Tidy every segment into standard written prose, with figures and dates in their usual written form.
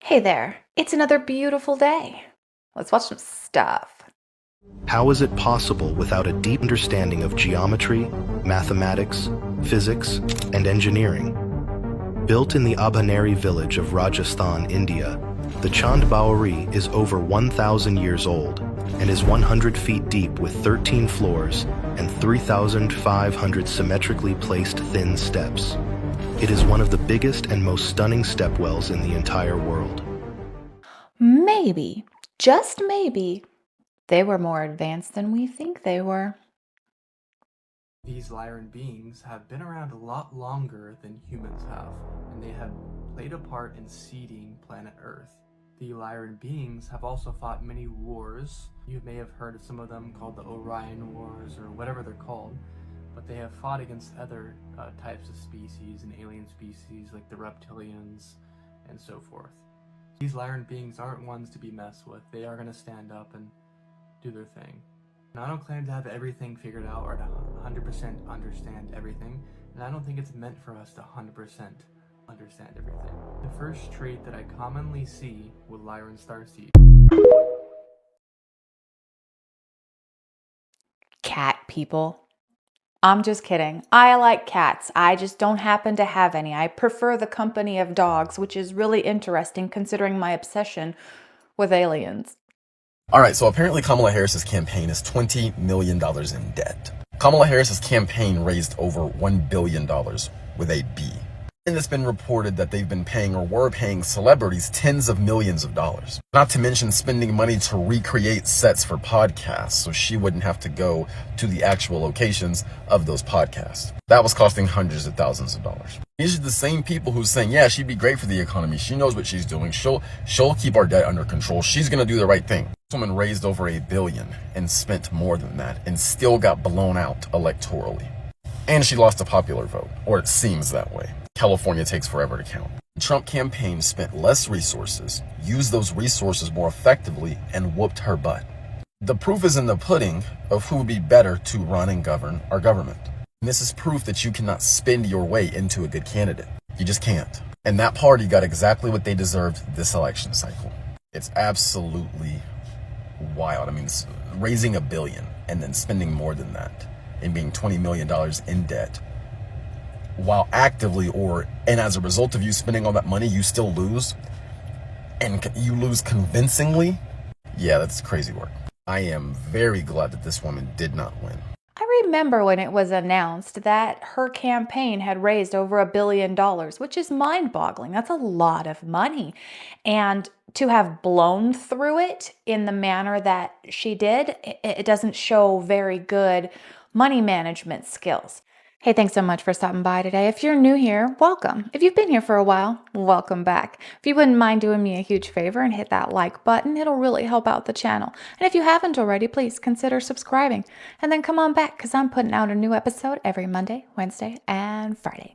Hey there, it's another beautiful day. Let's watch some stuff. How is it possible without a deep understanding of geometry, mathematics, physics, and engineering? Built in the Abhaneri village of Rajasthan, India, the Chand Baori is over 1,000 years old and is 100 feet deep with 13 floors and 3,500 symmetrically placed thin steps. It is one of the biggest and most stunning stepwells in the entire world. Maybe, just maybe, they were more advanced than we think they were. These Lyran beings have been around a lot longer than humans have, and they have played a part in seeding planet Earth. The Lyran beings have also fought many wars. You may have heard of some of them called the Orion Wars or whatever they're called, but they have fought against other types of species and alien species like the reptilians and so forth. These Lyran beings aren't ones to be messed with. They are going to stand up and do their thing. And I don't claim to have everything figured out or to 100% understand everything, and I don't think it's meant for us to 100% understand everything. The first trait that I commonly see with Lyran starseed. Cat people. I'm just kidding. I like cats. I just don't happen to have any. I prefer the company of dogs, which is really interesting considering my obsession with aliens. All right, so apparently Kamala Harris's campaign is $20 million in debt. Kamala Harris's campaign raised over $1 billion with a B. And it's been reported that they've been paying or were paying celebrities tens of millions of dollars. Not to mention spending money to recreate sets for podcasts so she wouldn't have to go to the actual locations of those podcasts. That was costing hundreds of thousands of dollars. These are the same people who's saying, yeah, she'd be great for the economy. She knows what she's doing. She'll keep our debt under control. She's going to do the right thing. This woman raised over $1 billion and spent more than that and still got blown out electorally. And she lost a popular vote, or it seems that way. California takes forever to count. The Trump campaign spent less resources, used those resources more effectively, and whooped her butt. The proof is in the pudding of who would be better to run and govern our government. And this is proof that you cannot spend your way into a good candidate. You just can't. And that party got exactly what they deserved this election cycle. It's absolutely wild. I mean, raising $1 billion and then spending more than that and being $20 million in debt while actively and as a result of you spending all that money, you still lose, and you lose convincingly. Yeah, that's crazy work. I am very glad that this woman did not win. I remember when it was announced that her campaign had raised over $1 billion, which is mind-boggling. That's a lot of money. And to have blown through it in the manner that she did, it doesn't show very good money management skills. Hey, thanks so much for stopping by today. If you're new here, welcome. If you've been here for a while, welcome back. If you wouldn't mind doing me a huge favor and hit that like button, it'll really help out the channel. And if you haven't already, please consider subscribing. And then come on back because I'm putting out a new episode every Monday, Wednesday, and Friday.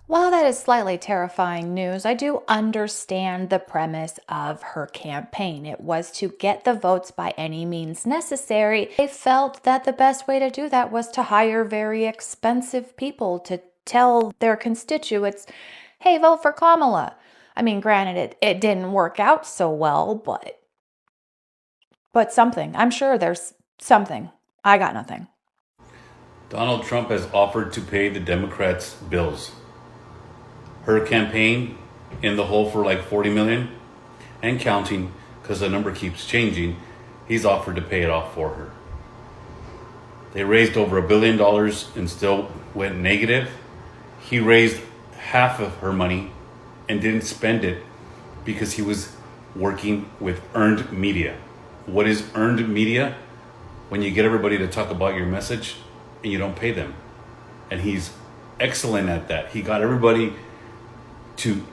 While that is slightly terrifying news, I do understand the premise of her campaign. It was to get the votes by any means necessary. They felt that the best way to do that was to hire very expensive people to tell their constituents, hey, vote for Kamala. I mean, granted, it didn't work out so well, but something. I'm sure there's something. I got nothing. Donald Trump has offered to pay the Democrats' bills. Her campaign in the hole for like 40 million and counting, because the number keeps changing. He's offered to pay it off for her. They raised over $1 billion and still went negative. He raised half of her money and didn't spend it because he was working with earned media. What is earned media? When you get everybody to talk about your message and you don't pay them. And he's excellent at that. He got everybody to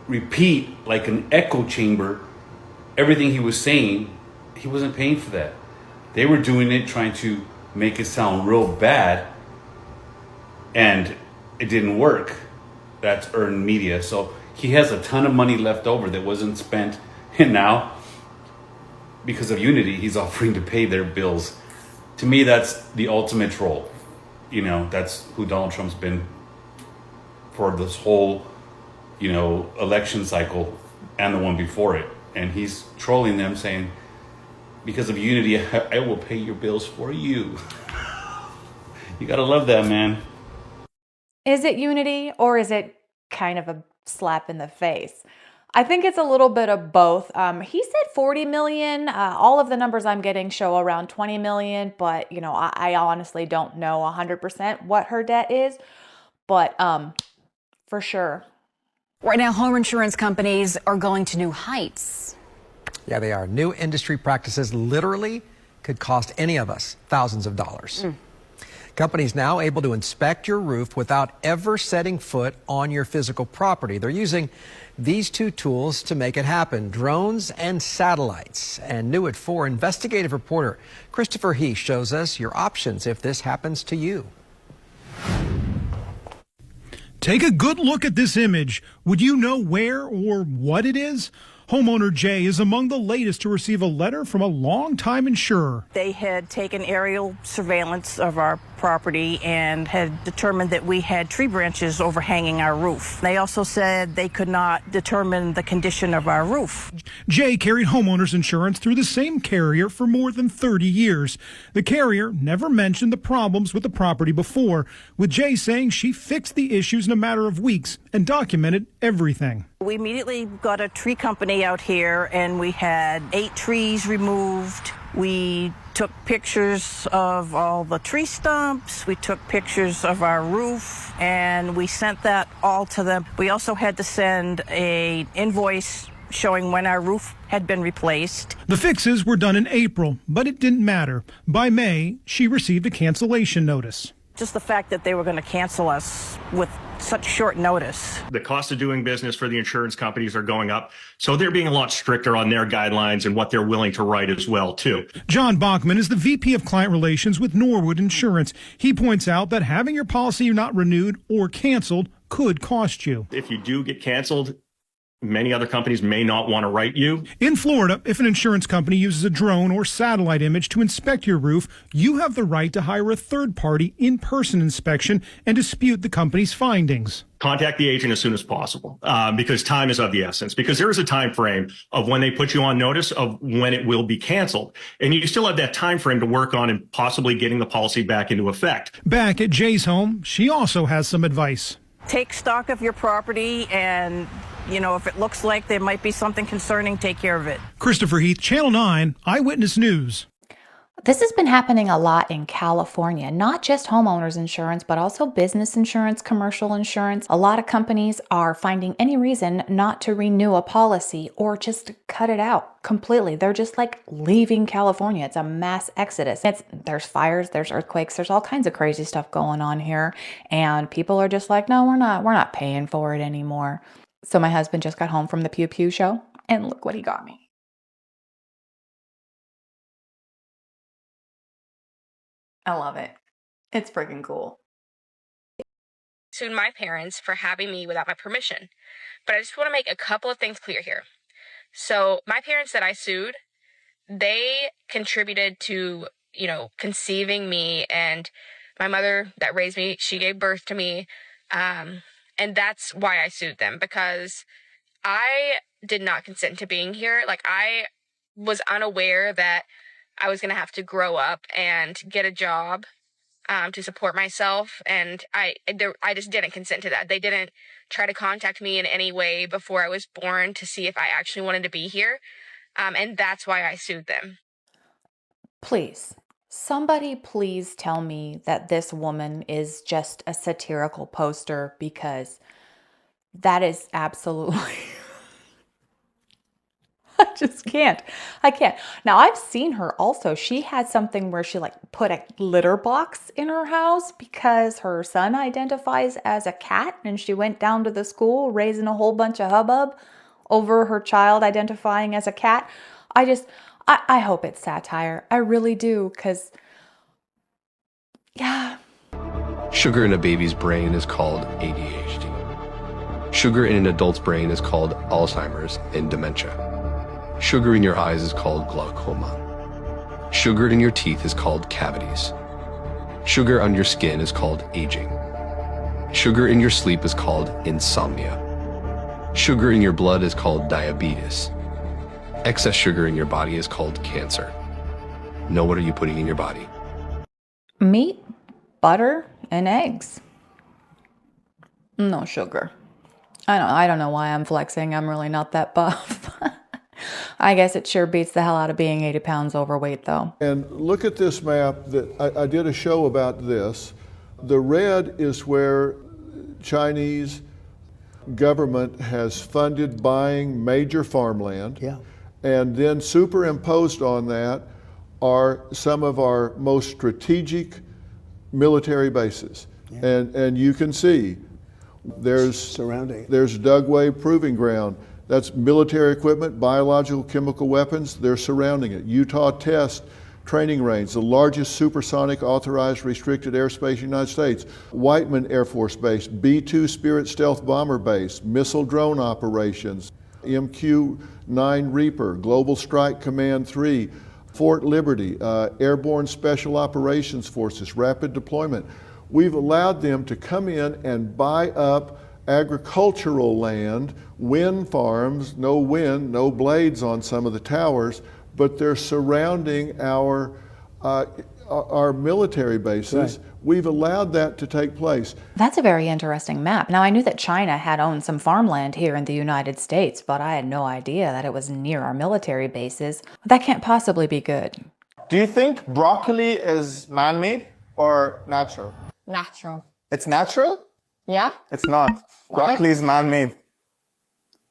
repeat like an echo chamber everything he was saying. He wasn't paying for that. They were doing it trying to make it sound real bad, and it didn't work. That's earned media. So he has a ton of money left over that wasn't spent, and now because of unity he's offering to pay their bills. To me, that's the ultimate troll. You know, that's who Donald Trump's been for this whole, you know, election cycle and the one before it. And he's trolling them saying, because of unity, I will pay your bills for you. You gotta love that, man. Is it unity or is it kind of a slap in the face? I think it's a little bit of both. He said 40 million. All of the numbers I'm getting show around 20 million, but you know, I honestly don't know 100% what her debt is, but for sure. Right now, home insurance companies are going to new heights. Yeah, they are. New industry practices literally could cost any of us thousands of dollars. Companies now able to inspect your roof without ever setting foot on your physical property. They're using these two tools to make it happen: drones and satellites. And new at 4, investigative reporter Christopher He shows us your options if this happens to you. Take a good look at this image. Would you know where or what it is? Homeowner Jay is among the latest to receive a letter from a longtime insurer. They had taken aerial surveillance of our property and had determined that we had tree branches overhanging our roof. They also said they could not determine the condition of our roof. Jay carried homeowners insurance through the same carrier for more than 30 years. The carrier never mentioned the problems with the property before, with Jay saying she fixed the issues in a matter of weeks and documented everything. We immediately got a tree company out here and we had 8 trees removed. We took pictures of all the tree stumps. We took pictures of our roof and we sent that all to them. We also had to send an invoice showing when our roof had been replaced. The fixes were done in April, but it didn't matter. By May, she received a cancellation notice. Just the fact that they were going to cancel us with such short notice. The cost of doing business for the insurance companies are going up, so they're being a lot stricter on their guidelines and what they're willing to write as well, too. John Bachman is the VP of Client Relations with Norwood Insurance. He points out that having your policy not renewed or canceled could cost you. If you do get canceled, many other companies may not want to write you. In Florida, if an insurance company uses a drone or satellite image to inspect your roof, you have the right to hire a third-party in-person inspection and dispute the company's findings. Contact the agent as soon as possible because time is of the essence, because there is a time frame of when they put you on notice of when it will be canceled. And you still have that time frame to work on and possibly getting the policy back into effect. Back at Jay's home, she also has some advice. Take stock of your property and, you know, if it looks like there might be something concerning, take care of it. Christopher Heath, Channel 9, Eyewitness News. This has been happening a lot in California, not just homeowners insurance, but also business insurance, commercial insurance. A lot of companies are finding any reason not to renew a policy or just cut it out completely. They're just like leaving California. It's a mass exodus. There's fires, there's earthquakes, there's all kinds of crazy stuff going on here. And people are just like, no, we're not paying for it anymore. So my husband just got home from the Pew Pew show and look what he got me. I love it. It's freaking cool. Sued my parents for having me without my permission. But I just want to make a couple of things clear here. So my parents that I sued, they contributed to, you know, conceiving me, and my mother that raised me, she gave birth to me. And that's why I sued them, because I did not consent to being here. Like, I was unaware that I was going to have to grow up and get a job to support myself, and I just didn't consent to that. They didn't try to contact me in any way before I was born to see if I actually wanted to be here, and that's why I sued them. Please, somebody please tell me that this woman is just a satirical poster, because that is absolutely I just can't. I can't. Now, I've seen her also. She had something where she like put a litter box in her house because her son identifies as a cat, and she went down to the school raising a whole bunch of hubbub over her child identifying as a cat. I hope it's satire. I really do, because, yeah. Sugar in a baby's brain is called ADHD. Sugar in an adult's brain is called Alzheimer's and dementia. Sugar in your eyes is called glaucoma. Sugar in your teeth is called cavities. Sugar on your skin is called aging. Sugar in your sleep is called insomnia. Sugar in your blood is called diabetes. Excess sugar in your body is called cancer. Now, what are you putting in your body? Meat, butter, and eggs. No sugar. I don't know why I'm flexing. I'm really not that buff. I guess it sure beats the hell out of being 80 pounds overweight, though. And look at this map that I did a show about this. The red is where Chinese government has funded buying major farmland. Yeah. And then superimposed on that are some of our most strategic military bases. Yeah. And you can see there's Dugway Proving Ground. That's military equipment, biological, chemical weapons. They're surrounding it. Utah Test Training Range, the largest supersonic authorized restricted airspace in the United States. Whiteman Air Force Base, B-2 Spirit Stealth Bomber Base, missile drone operations, MQ-9 Reaper, Global Strike Command 3, Fort Liberty, Airborne Special Operations Forces, Rapid Deployment. We've allowed them to come in and buy up agricultural land, wind farms, no wind, no blades on some of the towers, but they're surrounding our military bases. Right. We've allowed that to take place. That's a very interesting map. Now, I knew that China had owned some farmland here in the United States, but I had no idea that it was near our military bases. That can't possibly be good. Do you think broccoli is man-made or natural? Natural. It's natural? Yeah? It's not. Broccoli is man-made.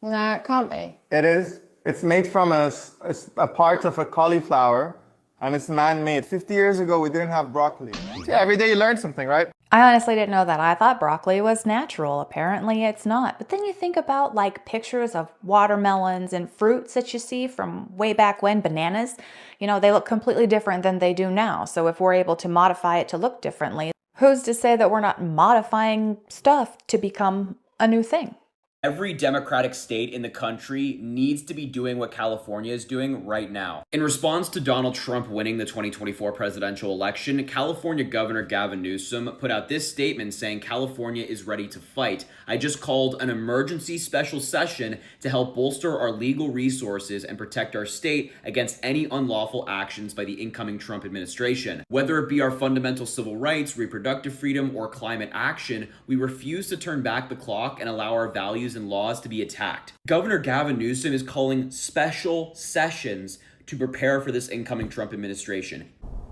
No, it can't be. It is. It's made from a part of a cauliflower, and it's man-made. 50 years ago, we didn't have broccoli. See, every day you learn something, right? I honestly didn't know that. I thought broccoli was natural. Apparently it's not. But then you think about like pictures of watermelons and fruits that you see from way back when, bananas, you know, they look completely different than they do now. So if we're able to modify it to look differently, who's to say that we're not modifying stuff to become a new thing? Every Democratic state in the country needs to be doing what California is doing right now. In response to Donald Trump winning the 2024 presidential election, California Governor Gavin Newsom put out this statement saying California is ready to fight. I just called an emergency special session to help bolster our legal resources and protect our state against any unlawful actions by the incoming Trump administration. Whether it be our fundamental civil rights, reproductive freedom, or climate action, we refuse to turn back the clock and allow our values and laws to be attacked. Governor Gavin Newsom is calling special sessions to prepare for this incoming Trump administration.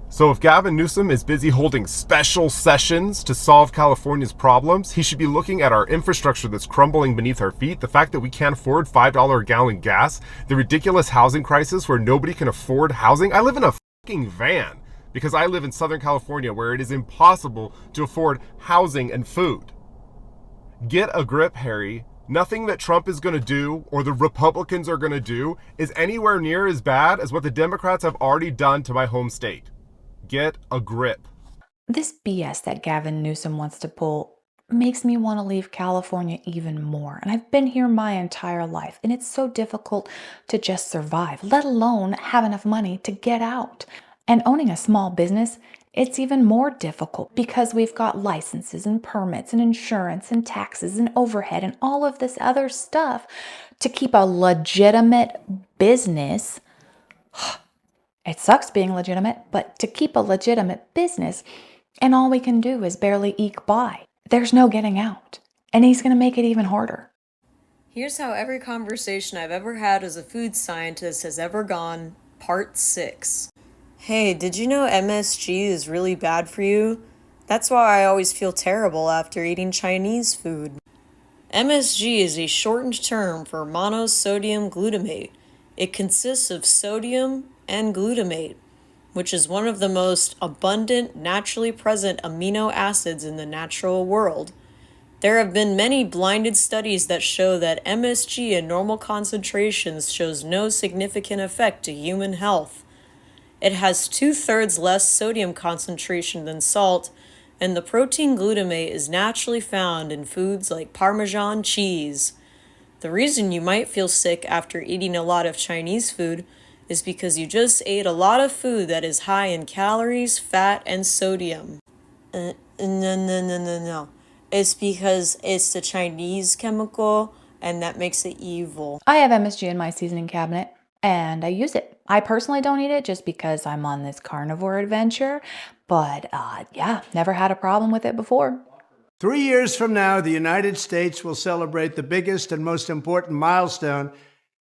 So if Gavin Newsom is busy holding special sessions to solve California's problems, he should be looking at our infrastructure that's crumbling beneath our feet, the fact that we can't afford $5 a gallon gas, the ridiculous housing crisis where nobody can afford housing. I live in a fucking van because I live in Southern California where it is impossible to afford housing and food. Get a grip, Harry. Nothing that Trump is going to do or the Republicans are going to do is anywhere near as bad as what the Democrats have already done to my home state. Get a grip. This BS that Gavin Newsom wants to pull makes me want to leave California even more. And I've been here my entire life, and it's so difficult to just survive, let alone have enough money to get out. And owning a small business, it's even more difficult because we've got licenses and permits and insurance and taxes and overhead and all of this other stuff to keep a legitimate business. It sucks being legitimate, but to keep a legitimate business, And all we can do is barely eke by. There's no getting out. And he's going to make it even harder. Here's how every conversation I've ever had as a food scientist has ever gone, part 6. Hey, did you know MSG is really bad for you? That's why I always feel terrible after eating Chinese food. MSG is a shortened term for monosodium glutamate. It consists of sodium and glutamate, which is one of the most abundant, naturally present amino acids in the natural world. There have been many blinded studies that show that MSG in normal concentrations shows no significant effect to human health. It has 2/3 less sodium concentration than salt, and the protein glutamate is naturally found in foods like Parmesan cheese. The reason you might feel sick after eating a lot of Chinese food is because you just ate a lot of food that is high in calories, fat, and sodium. No. It's because it's the Chinese chemical, and that makes it evil. I have MSG in my seasoning cabinet, and I use it. I personally don't eat it just because I'm on this carnivore adventure, but yeah, never had a problem with it before. 3 years from now, the United States will celebrate the biggest and most important milestone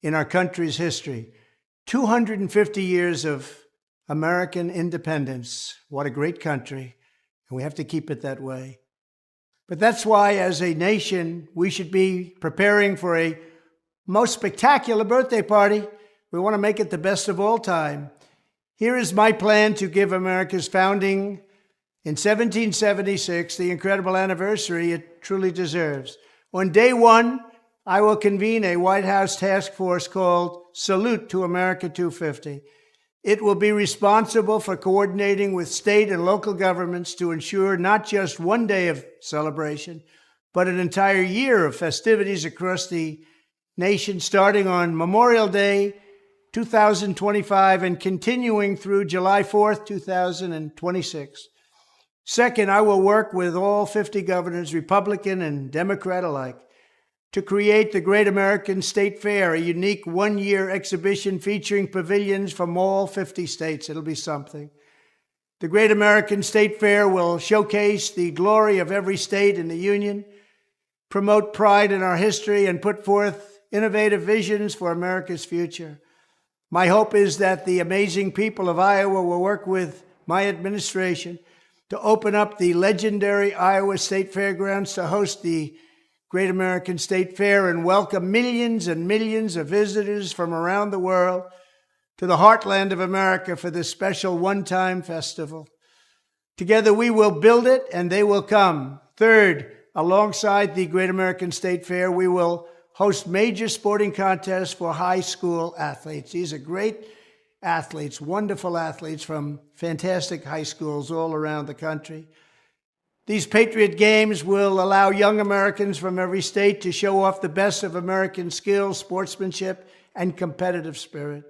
in our country's history. 250 years of American independence. What a great country, and we have to keep it that way. But that's why, as a nation, we should be preparing for a most spectacular birthday party. We want to make it the best of all time. Here is my plan to give America's founding in 1776 the incredible anniversary it truly deserves. On day one, I will convene a White House task force called Salute to America 250. It will be responsible for coordinating with state and local governments to ensure not just one day of celebration, but an entire year of festivities across the nation, starting on Memorial Day 2025 and continuing through July 4th, 2026. Second, I will work with all 50 governors, Republican and Democrat alike, to create the Great American State Fair, a unique one-year exhibition featuring pavilions from all 50 states. It'll be something. The Great American State Fair will showcase the glory of every state in the Union, promote pride in our history, and put forth innovative visions for America's future. My hope is that the amazing people of Iowa will work with my administration to open up the legendary Iowa State Fairgrounds to host the Great American State Fair and welcome millions and millions of visitors from around the world to the heartland of America for this special one-time festival. Together we will build it and they will come. Third, alongside the Great American State Fair, we will host major sporting contests for high school athletes. These are great athletes, wonderful athletes from fantastic high schools all around the country. These Patriot Games will allow young Americans from every state to show off the best of American skills, sportsmanship, and competitive spirit.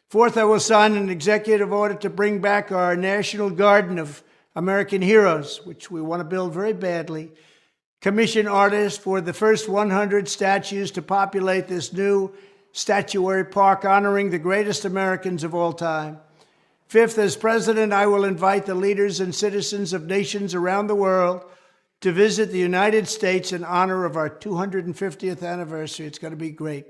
Fourth, I will sign an executive order to bring back our National Garden of American Heroes, which we want to build very badly. Commission artists for the first 100 statues to populate this new statuary park honoring the greatest Americans of all time. Fifth, as president, I will invite the leaders and citizens of nations around the world to visit the United States in honor of our 250th anniversary. It's going to be great.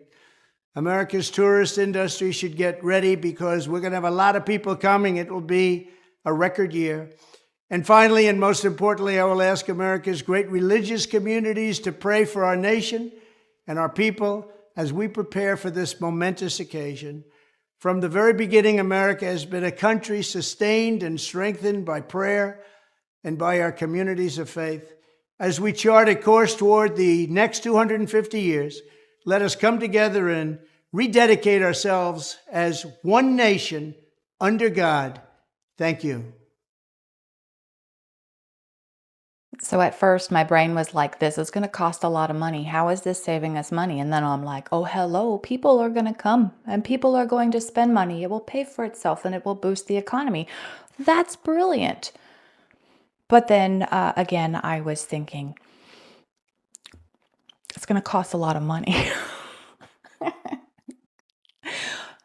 America's tourist industry should get ready because we're going to have a lot of people coming. It will be a record year. And finally, and most importantly, I will ask America's great religious communities to pray for our nation and our people as we prepare for this momentous occasion. From the very beginning, America has been a country sustained and strengthened by prayer and by our communities of faith. As we chart a course toward the next 250 years, let us come together and rededicate ourselves as one nation under God. Thank you. So at first my brain was like, this is going to cost a lot of money. How is this saving us money? And then I'm like, oh, hello, people are going to come and people are going to spend money. It will pay for itself and it will boost the economy. That's brilliant. But then again, I was thinking, it's going to cost a lot of money.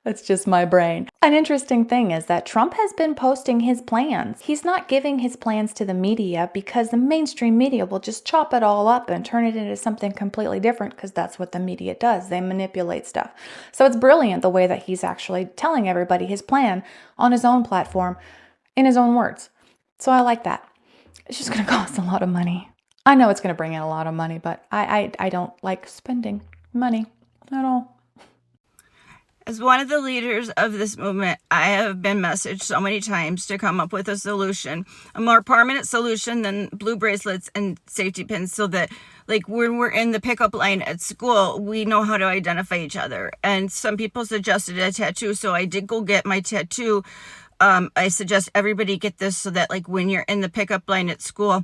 That's just my brain. An interesting thing is that Trump has been posting his plans. He's not giving his plans to the media because the mainstream media will just chop it all up and turn it into something completely different because that's what the media does. They manipulate stuff. So it's brilliant the way that he's actually telling everybody his plan on his own platform in his own words. So I like that. It's just going to cost a lot of money. I know it's going to bring in a lot of money, but I don't like spending money at all. As one of the leaders of this movement, I have been messaged so many times to come up with a solution, a more permanent solution than blue bracelets and safety pins, so that like when we're in the pickup line at school, we know how to identify each other. And some people suggested a tattoo, so I did go get my tattoo. I suggest everybody get this so that like when you're in the pickup line at school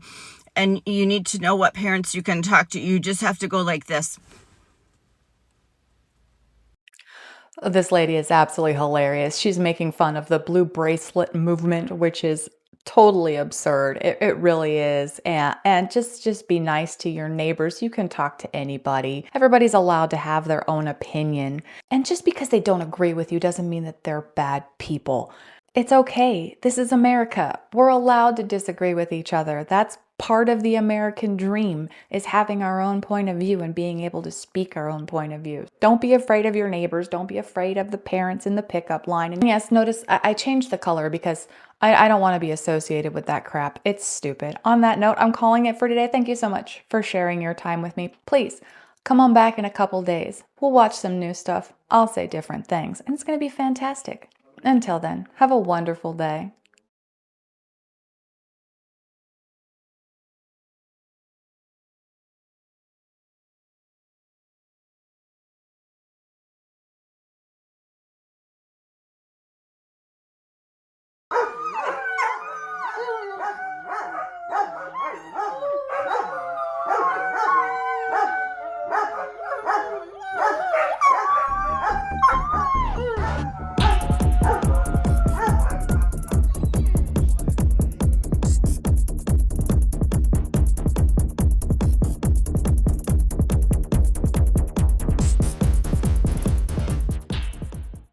and you need to know what parents you can talk to, you just have to go like this. This lady is absolutely hilarious. She's making fun of the blue bracelet movement, which is totally absurd. It really is. And just be nice to your neighbors. You can talk to anybody. Everybody's allowed to have their own opinion. And just because they don't agree with you doesn't mean that they're bad people. It's okay. This is America. We're allowed to disagree with each other. That's part of the American dream, is having our own point of view and being able to speak our own point of view. Don't be afraid of your neighbors. Don't be afraid of the parents in the pickup line. And yes, notice I changed the color because I don't want to be associated with that crap. It's stupid. On that note, I'm calling it for today. Thank you so much for sharing your time with me. Please come on back in a couple days. We'll watch some new stuff. I'll say different things, and it's going to be fantastic. Until then, have a wonderful day.